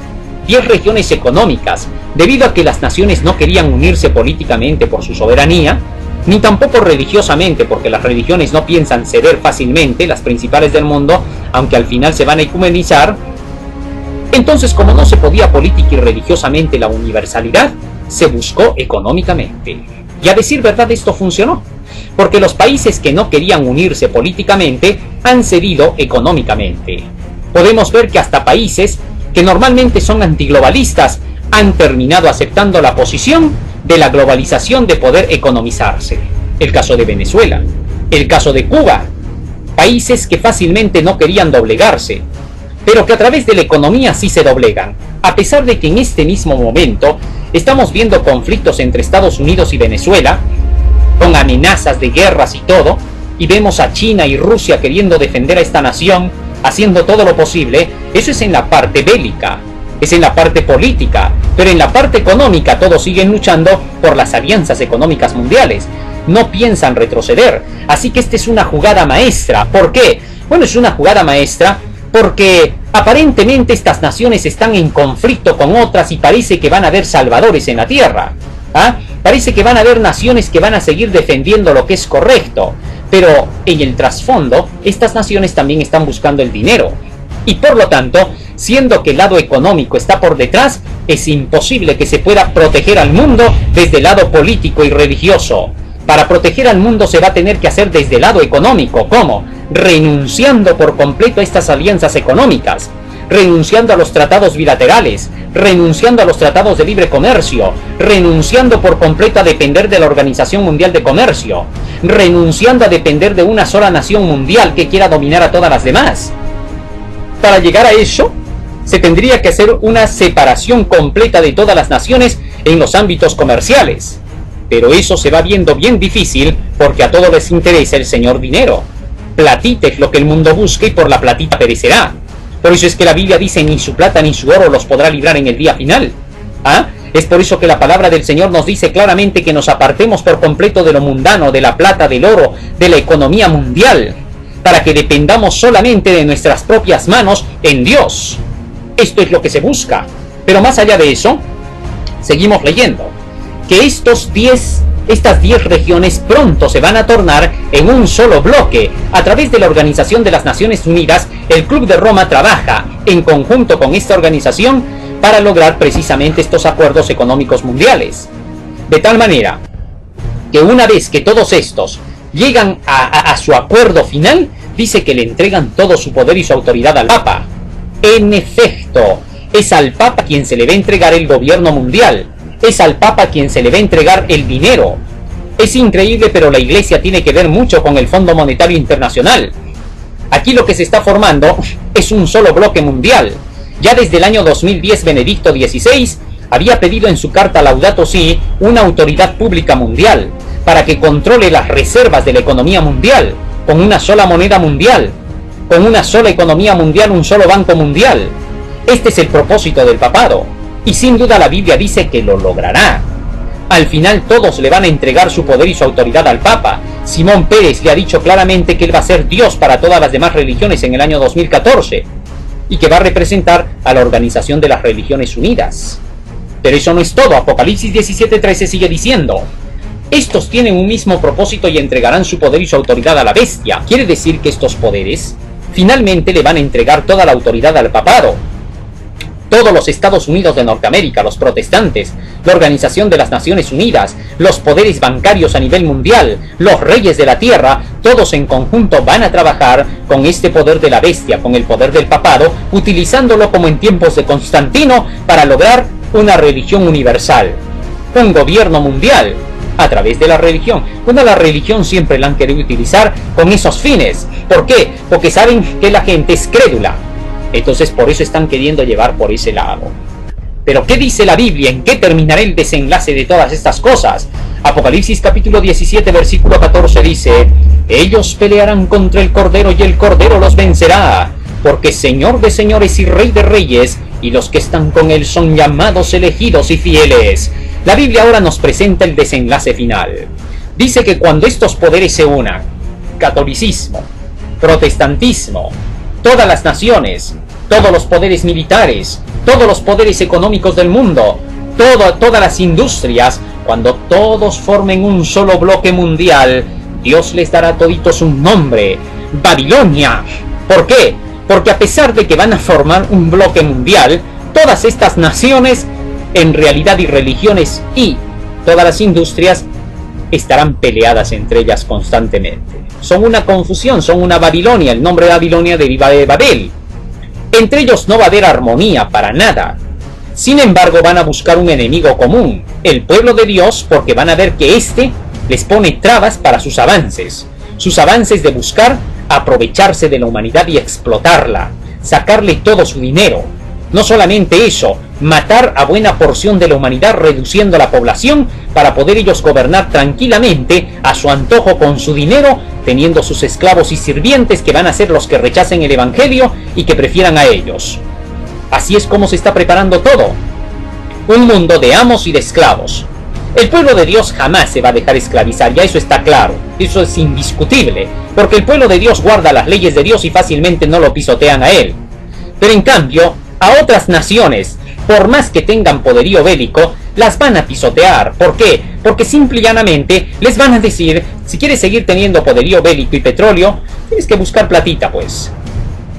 económicas, debido a que las naciones no querían unirse políticamente por su soberanía, ni tampoco religiosamente, porque las religiones no piensan ceder fácilmente, las principales del mundo, aunque al final se van a ecumenizar. Entonces, como no se podía política y religiosamente la universalidad, se buscó económicamente. Y a decir verdad, esto funcionó, porque los países que no querían unirse políticamente han cedido económicamente. Podemos ver que hasta países que normalmente son antiglobalistas han terminado aceptando la posición de la globalización de poder economizarse. El caso de Venezuela, el caso de Cuba, países que fácilmente no querían doblegarse, pero que a través de la economía sí se doblegan, a pesar de que en este mismo momento estamos viendo conflictos entre Estados Unidos y Venezuela, con amenazas de guerras y todo, y vemos a China y Rusia queriendo defender a esta nación, haciendo todo lo posible. Eso es en la parte bélica, es en la parte política, pero en la parte económica todos siguen luchando por las alianzas económicas mundiales, no piensan retroceder. Así que esta es una jugada maestra. ¿Por qué? Bueno, es una jugada maestra porque aparentemente estas naciones están en conflicto con otras y parece que van a haber salvadores en la tierra. Parece que van a haber naciones que van a seguir defendiendo lo que es correcto, pero en el trasfondo estas naciones también están buscando el dinero, y por lo tanto, siendo que el lado económico está por detrás, es imposible que se pueda proteger al mundo desde el lado político y religioso. Para proteger al mundo se va a tener que hacer desde el lado económico. ¿Cómo? Renunciando por completo a estas alianzas económicas, renunciando a los tratados bilaterales, renunciando a los tratados de libre comercio, renunciando por completo a depender de la Organización Mundial de Comercio, renunciando a depender de una sola nación mundial que quiera dominar a todas las demás. Para llegar a eso, se tendría que hacer una separación completa de todas las naciones en los ámbitos comerciales. Pero eso se va viendo bien difícil porque a todos les interesa el señor dinero. Platita es lo que el mundo busca y por la platita perecerá. Por eso es que la Biblia dice: ni su plata ni su oro los podrá librar en el día final. Es por eso que la palabra del Señor nos dice claramente que nos apartemos por completo de lo mundano, de la plata, del oro, de la economía mundial, para que dependamos solamente de nuestras propias manos en Dios. Esto es lo que se busca. Pero más allá de eso, seguimos leyendo que estas 10 regiones pronto se van a tornar en un solo bloque. A través de la Organización de las Naciones Unidas, el Club de Roma trabaja en conjunto con esta organización para lograr precisamente estos acuerdos económicos mundiales. De tal manera que una vez que todos estos llegan a su acuerdo final, dice que le entregan todo su poder y su autoridad al Papa. En efecto, es al Papa quien se le va a entregar el gobierno mundial. Es al Papa quien se le va a entregar el dinero. Es increíble, pero la Iglesia tiene que ver mucho con el Fondo Monetario Internacional. Aquí lo que se está formando es un solo bloque mundial. Ya desde el año 2010, Benedicto XVI había pedido en su carta Laudato Si una autoridad pública mundial para que controle las reservas de la economía mundial, con una sola moneda mundial, con una sola economía mundial, un solo banco mundial. Este es el propósito del papado. Y sin duda la Biblia dice que lo logrará. Al final todos le van a entregar su poder y su autoridad al Papa. Simón Pérez le ha dicho claramente que él va a ser Dios para todas las demás religiones en el año 2014 y que va a representar a la Organización de las Religiones Unidas. Pero eso no es todo. Apocalipsis 17:13 sigue diciendo: estos tienen un mismo propósito y entregarán su poder y su autoridad a la bestia. Quiere decir que estos poderes finalmente le van a entregar toda la autoridad al papado. todos los Estados Unidos de Norteamérica, los protestantes, la Organización de las Naciones Unidas, los poderes bancarios a nivel mundial, los reyes de la tierra, todos en conjunto van a trabajar con este poder de la bestia, con el poder del papado, utilizándolo como en tiempos de Constantino para lograr una religión universal, un gobierno mundial a través de la religión. Bueno, la religión siempre la han querido utilizar con esos fines. ¿Por qué? Porque saben que la gente es crédula. Entonces por eso están queriendo llevar por ese lado. Pero ¿qué dice la Biblia? ¿En qué terminará el desenlace de todas estas cosas? Apocalipsis capítulo 17 versículo 14 dice: ellos pelearán contra el Cordero y el Cordero los vencerá, porque Señor de señores y Rey de reyes, y los que están con él son llamados, elegidos y fieles. La Biblia ahora nos presenta el desenlace final. Dice que cuando estos poderes se unan, catolicismo, protestantismo, todas las naciones, todos los poderes militares, todos los poderes económicos del mundo, todas las industrias, cuando todos formen un solo bloque mundial, Dios les dará a toditos un nombre: Babilonia. ¿Por qué? Porque a pesar de que van a formar un bloque mundial, todas estas naciones, en realidad, y religiones y todas las industrias estarán peleadas entre ellas constantemente. Son una confusión, son una Babilonia. El nombre de Babilonia deriva de Babel. Entre ellos no va a haber armonía para nada. Sin embargo, van a buscar un enemigo común, el pueblo de Dios, porque van a ver que éste les pone trabas para sus avances de buscar aprovecharse de la humanidad y explotarla, sacarle todo su dinero. No solamente eso, matar a buena porción de la humanidad reduciendo la población para poder ellos gobernar tranquilamente a su antojo con su dinero, teniendo sus esclavos y sirvientes que van a ser los que rechacen el evangelio y que prefieran a ellos. Así es como se está preparando todo. Un mundo de amos y de esclavos. El pueblo de Dios jamás se va a dejar esclavizar, ya eso está claro, eso es indiscutible, porque el pueblo de Dios guarda las leyes de Dios y fácilmente no lo pisotean a él. Pero en cambio, a otras naciones, por más que tengan poderío bélico, las van a pisotear. ¿Por qué? Porque simple y llanamente les van a decir: si quieres seguir teniendo poderío bélico y petróleo, tienes que buscar platita, pues.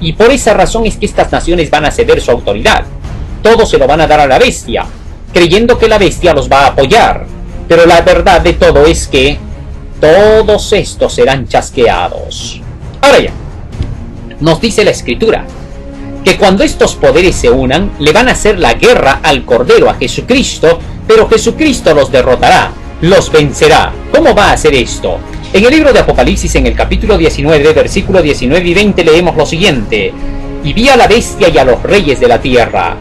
Y por esa razón es que estas naciones van a ceder su autoridad. Todo se lo van a dar a la bestia, creyendo que la bestia los va a apoyar. Pero la verdad de todo es que todos estos serán chasqueados. Ahora ya, nos dice la Escritura que cuando estos poderes se unan, le van a hacer la guerra al Cordero, a Jesucristo, pero Jesucristo los derrotará, los vencerá. ¿Cómo va a hacer esto? En el libro de Apocalipsis, en el capítulo 19, versículo 19 y 20, leemos lo siguiente: y vi a la bestia y a los reyes de la tierra,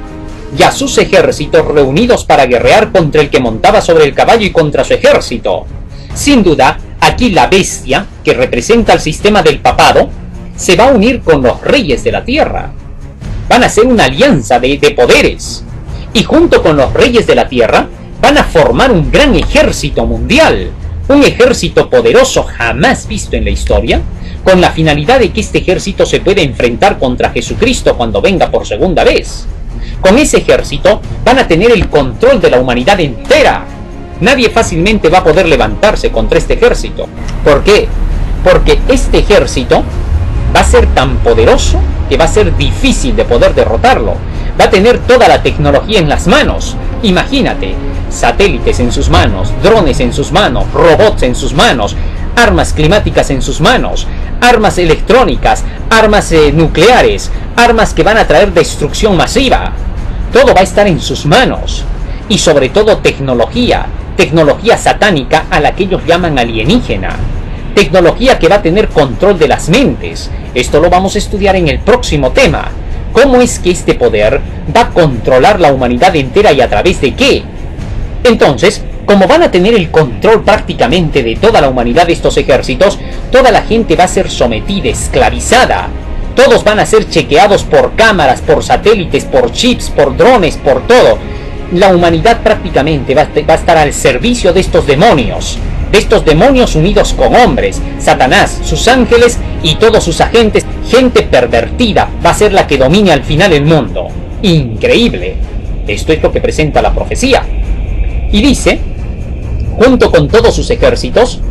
y a sus ejércitos reunidos para guerrear contra el que montaba sobre el caballo y contra su ejército. Sin duda, aquí la bestia, que representa el sistema del papado, se va a unir con los reyes de la tierra. Van a hacer una alianza de poderes, y junto con los reyes de la tierra van a formar un gran ejército mundial, un ejército poderoso jamás visto en la historia, con la finalidad de que este ejército se pueda enfrentar contra Jesucristo cuando venga por segunda vez. Con ese ejército van a tener el control de la humanidad entera. Nadie fácilmente va a poder levantarse contra este ejército. ¿Por qué? Porque este ejército va a ser tan poderoso que va a ser difícil de poder derrotarlo. Va a tener toda la tecnología en las manos. Imagínate, satélites en sus manos, drones en sus manos, robots en sus manos, armas climáticas en sus manos, armas electrónicas, armas nucleares, armas que van a traer destrucción masiva. Todo va a estar en sus manos. Y sobre todo tecnología satánica a la que ellos llaman alienígena. Tecnología que va a tener control de las mentes. Esto lo vamos a estudiar en el próximo tema. ¿Cómo es que este poder va a controlar la humanidad entera y a través de qué? Entonces, como van a tener el control prácticamente de toda la humanidad de estos ejércitos, toda la gente va a ser sometida, esclavizada. Todos van a ser chequeados por cámaras, por satélites, por chips, por drones, por todo. La humanidad prácticamente va a estar al servicio de estos demonios unidos con hombres, Satanás, sus ángeles y todos sus agentes. Gente pervertida va a ser la que domine al final el mundo. Increíble. Esto es lo que presenta la profecía. Y dice, junto con todos sus ejércitos,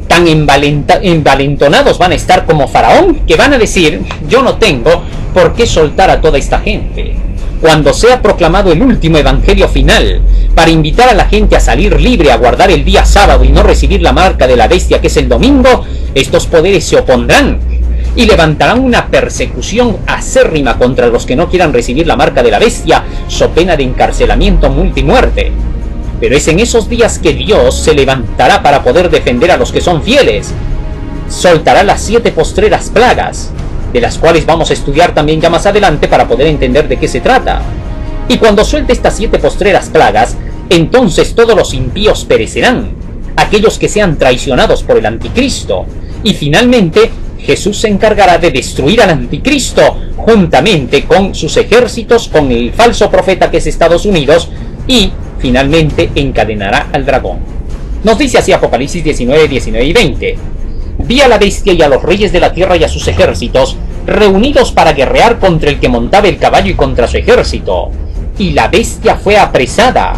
tan envalentonados van a estar como Faraón, que van a decir: yo no tengo por qué soltar a toda esta gente. cuando sea proclamado el último evangelio final, para invitar a la gente a salir libre, a guardar el día sábado y no recibir la marca de la bestia que es el domingo, estos poderes se opondrán y levantarán una persecución acérrima contra los que no quieran recibir la marca de la bestia, so pena de encarcelamiento, multa y muerte. Pero es en esos días que Dios se levantará para poder defender a los que son fieles. Soltará las 7 postreras plagas, de las cuales vamos a estudiar también ya más adelante para poder entender de qué se trata. Y cuando suelte estas 7 postreras plagas, entonces todos los impíos perecerán, aquellos que sean traicionados por el anticristo. Y finalmente Jesús se encargará de destruir al anticristo juntamente con sus ejércitos, con el falso profeta que es Estados Unidos, y finalmente encadenará al dragón. Nos dice así Apocalipsis 19, 19 y 20. Vi a la bestia y a los reyes de la tierra y a sus ejércitos reunidos para guerrear contra el que montaba el caballo y contra su ejército. Y la bestia fue apresada,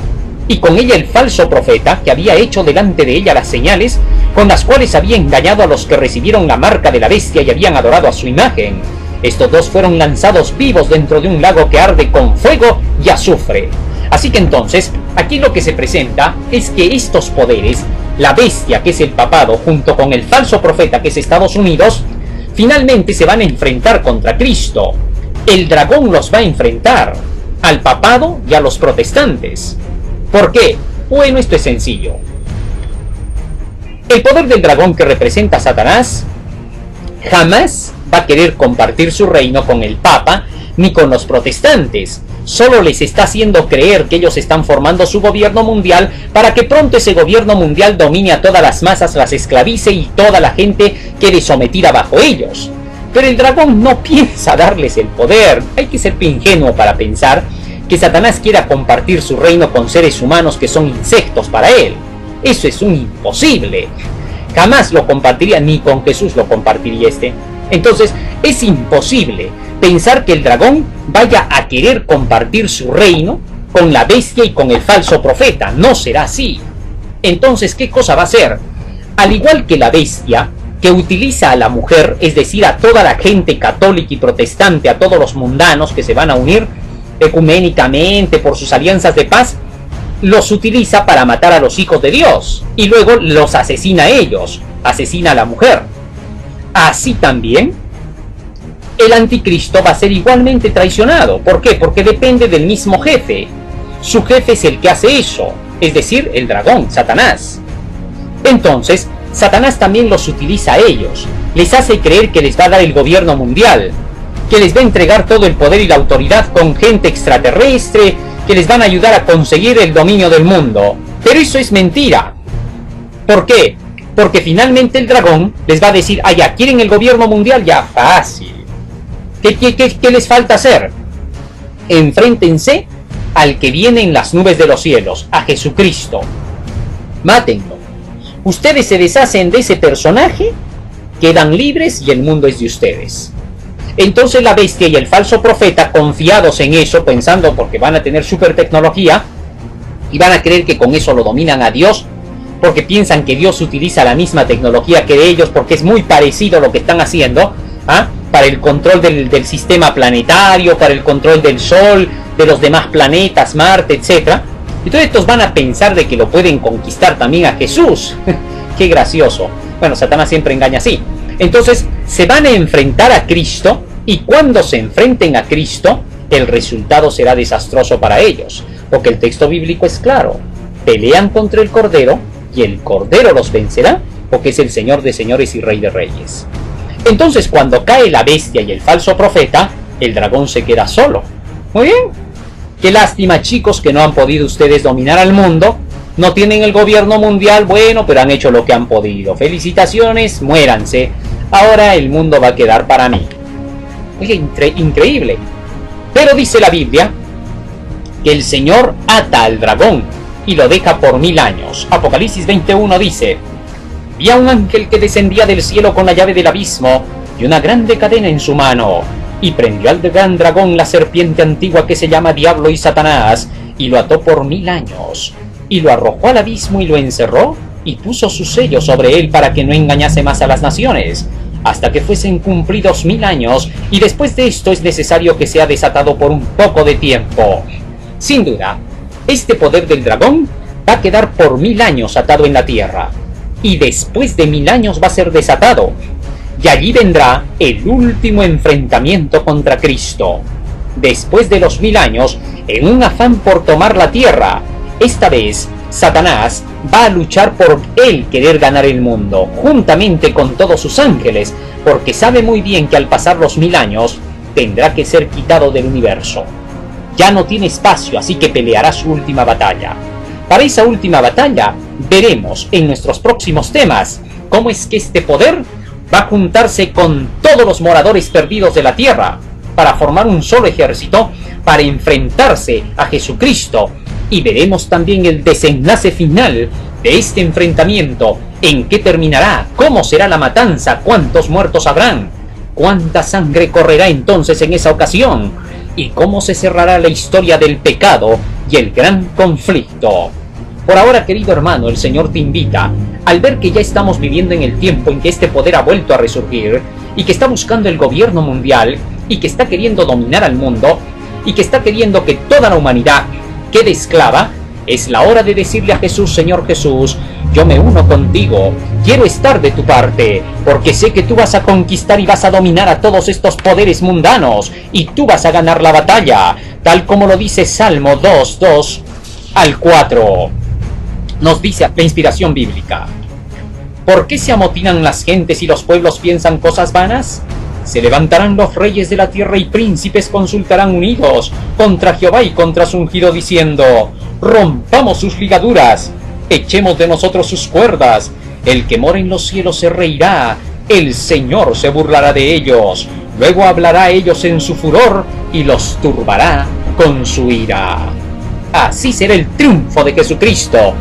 y con ella el falso profeta, que había hecho delante de ella las señales, con las cuales había engañado a los que recibieron la marca de la bestia y habían adorado a su imagen. Estos dos fueron lanzados vivos dentro de un lago que arde con fuego y azufre. Así que entonces, aquí lo que se presenta es que estos poderes, la bestia que es el papado, junto con el falso profeta que es Estados Unidos, finalmente se van a enfrentar contra Cristo. El dragón los va a enfrentar al papado y a los protestantes. ¿Por qué? Bueno, esto es sencillo. El poder del dragón que representa a Satanás jamás va a querer compartir su reino con el Papa ni con los protestantes. Solo les está haciendo creer que ellos están formando su gobierno mundial para que pronto ese gobierno mundial domine a todas las masas, las esclavice y toda la gente quede sometida bajo ellos. Pero el dragón no piensa darles el poder. Hay que ser ingenuo para pensar que Satanás quiera compartir su reino con seres humanos que son insectos para él. Eso es un imposible. Jamás lo compartiría, ni con Jesús lo compartiría este. Entonces es imposible pensar que el dragón vaya a querer compartir su reino con la bestia y con el falso profeta. No será así. Entonces, ¿qué cosa va a hacer? Al igual que la bestia, que utiliza a la mujer, es decir, a toda la gente católica y protestante, a todos los mundanos que se van a unir ecuménicamente por sus alianzas de paz, los utiliza para matar a los hijos de Dios y luego los asesina a ellos, asesina a la mujer. Así también el anticristo va a ser igualmente traicionado. ¿Por qué? Porque depende del mismo jefe. Su jefe es el que hace eso, es decir, el dragón, Satanás. Entonces, Satanás también los utiliza a ellos, les hace creer que les va a dar el gobierno mundial, que les va a entregar todo el poder y la autoridad con gente extraterrestre, que les van a ayudar a conseguir el dominio del mundo. Pero eso es mentira. ¿Por qué? Porque finalmente el dragón les va a decir, ah, ya, ¿quieren el gobierno mundial? Ya, fácil. ¿Qué les falta hacer? Enfréntense al que viene en las nubes de los cielos, a Jesucristo. Mátenlo. Ustedes se deshacen de ese personaje, quedan libres y el mundo es de ustedes. Entonces la bestia y el falso profeta, confiados en eso, pensando porque van a tener super tecnología y van a creer que con eso lo dominan a Dios, porque piensan que Dios utiliza la misma tecnología que de ellos, porque es muy parecido a lo que están haciendo, para el control del sistema planetario, para el control del Sol, de los demás planetas, Marte, etc. Entonces estos van a pensar de que lo pueden conquistar también a Jesús. Qué gracioso. Bueno, Satanás siempre engaña así. Entonces se van a enfrentar a Cristo, y cuando se enfrenten a Cristo, el resultado será desastroso para ellos, porque el texto bíblico es claro: pelean contra el Cordero y el Cordero los vencerá, porque es el Señor de señores y Rey de reyes. Entonces cuando cae la bestia y el falso profeta, el dragón se queda solo. Muy bien. Qué lástima, chicos, que no han podido ustedes dominar al mundo. No tienen el gobierno mundial, bueno, pero han hecho lo que han podido. Felicitaciones, muéranse. Ahora el mundo va a quedar para mí. Oye, increíble. Pero dice la Biblia que el Señor ata al dragón y lo deja por 1000 años. Apocalipsis 21 dice: vi a un ángel que descendía del cielo con la llave del abismo y una grande cadena en su mano, y prendió al gran dragón, la serpiente antigua que se llama Diablo y Satanás, y lo ató por 1000 años, y lo arrojó al abismo y lo encerró, y puso su sello sobre él para que no engañase más a las naciones, hasta que fuesen cumplidos 1000 años, y después de esto es necesario que sea desatado por un poco de tiempo. Sin duda, este poder del dragón va a quedar por 1000 años atado en la tierra, y después de 1000 años va a ser desatado, y allí vendrá el último enfrentamiento contra Cristo. Después de los 1000 años, en un afán por tomar la tierra, esta vez Satanás va a luchar por él querer ganar el mundo, juntamente con todos sus ángeles, porque sabe muy bien que al pasar los 1000 años, tendrá que ser quitado del universo. Ya no tiene espacio, así que peleará su última batalla. Para esa última batalla, veremos en nuestros próximos temas cómo es que este poder va a juntarse con todos los moradores perdidos de la tierra, para formar un solo ejército, para enfrentarse a Jesucristo, y veremos también el desenlace final de este enfrentamiento, en qué terminará, cómo será la matanza, cuántos muertos habrán, cuánta sangre correrá entonces en esa ocasión, y cómo se cerrará la historia del pecado y el gran conflicto. Por ahora, querido hermano, el Señor te invita, al ver que ya estamos viviendo en el tiempo en que este poder ha vuelto a resurgir, y que está buscando el gobierno mundial, y que está queriendo dominar al mundo, y que está queriendo que toda la humanidad quede esclava, es la hora de decirle a Jesús: Señor Jesús, yo me uno contigo, quiero estar de tu parte, porque sé que tú vas a conquistar y vas a dominar a todos estos poderes mundanos, y tú vas a ganar la batalla, tal como lo dice Salmo 2, 2-4. Nos dice la inspiración bíblica: ¿por qué se amotinan las gentes y los pueblos piensan cosas vanas? Se levantarán los reyes de la tierra y príncipes consultarán unidos contra Jehová y contra su ungido, diciendo: rompamos sus ligaduras, echemos de nosotros sus cuerdas. El que mora en los cielos se reirá, el Señor se burlará de ellos, luego hablará a ellos en su furor y los turbará con su ira. Así será el triunfo de Jesucristo.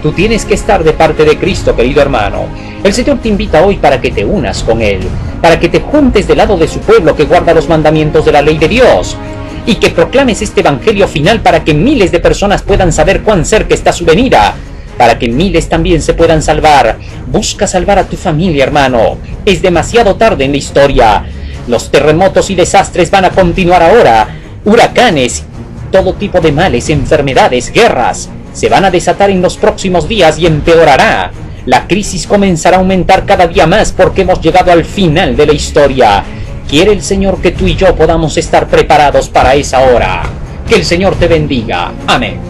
Tú tienes que estar de parte de Cristo, querido hermano. El Señor te invita hoy para que te unas con Él, para que te juntes del lado de su pueblo que guarda los mandamientos de la ley de Dios, y que proclames este evangelio final para que miles de personas puedan saber cuán cerca está su venida, para que miles también se puedan salvar. Busca salvar a tu familia, hermano. Es demasiado tarde en la historia. Los terremotos y desastres van a continuar ahora. Huracanes, todo tipo de males, enfermedades, guerras se van a desatar en los próximos días y empeorará. La crisis comenzará a aumentar cada día más porque hemos llegado al final de la historia. Quiere el Señor que tú y yo podamos estar preparados para esa hora. Que el Señor te bendiga. Amén.